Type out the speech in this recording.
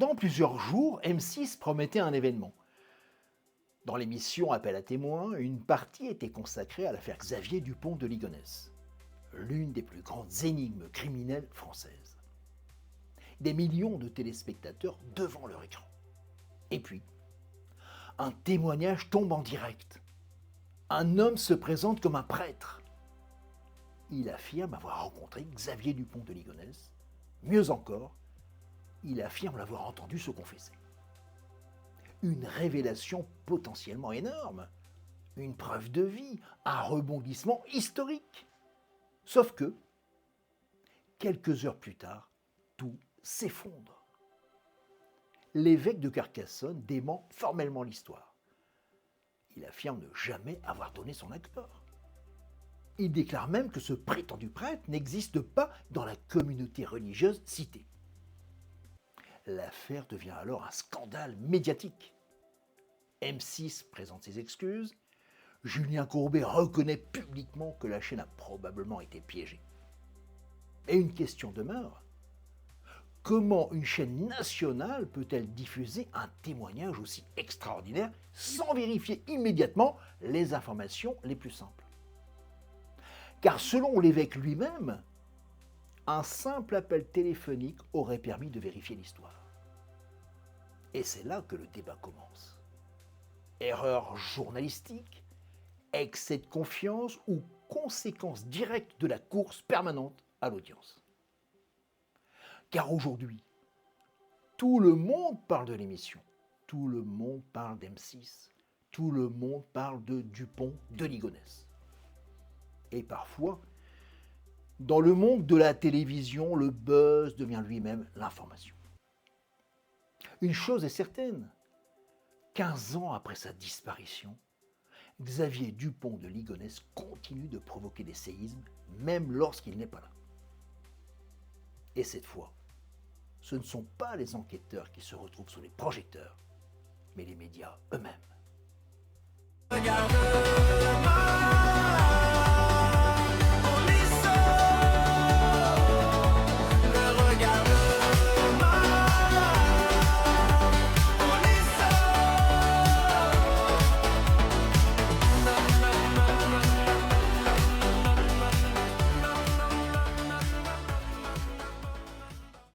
Pendant plusieurs jours, M6 promettait un événement. Dans l'émission Appel à témoins, une partie était consacrée à l'affaire Xavier Dupont de Ligonnès, l'une des plus grandes énigmes criminelles françaises. Des millions de téléspectateurs devant leur écran. Et puis, un témoignage tombe en direct. Un homme se présente comme un prêtre. Il affirme avoir rencontré Xavier Dupont de Ligonnès. Mieux encore, il affirme l'avoir entendu se confesser. Une révélation potentiellement énorme, une preuve de vie, un rebondissement historique. Sauf que, quelques heures plus tard, tout s'effondre. L'évêque de Carcassonne dément formellement l'histoire. Il affirme ne jamais avoir donné son accord. Il déclare même que ce prétendu prêtre n'existe pas dans la communauté religieuse citée. L'affaire devient alors un scandale médiatique. M6 présente ses excuses. Julien Courbet reconnaît publiquement que la chaîne a probablement été piégée. Et une question demeure. Comment une chaîne nationale peut-elle diffuser un témoignage aussi extraordinaire sans vérifier immédiatement les informations les plus simples? Car selon l'évêque lui-même, un simple appel téléphonique aurait permis de vérifier l'histoire. Et c'est là que le débat commence. Erreur journalistique, excès de confiance ou conséquence directe de la course permanente à l'audience. Car aujourd'hui, tout le monde parle de l'émission, tout le monde parle d'M6, tout le monde parle de Dupont de Ligonnès. Et parfois, dans le monde de la télévision, le buzz devient lui-même l'information. Une chose est certaine, 15 ans après sa disparition, Xavier Dupont de Ligonnès continue de provoquer des séismes, même lorsqu'il n'est pas là. Et cette fois, ce ne sont pas les enquêteurs qui se retrouvent sous les projecteurs, mais les médias eux-mêmes. Regarde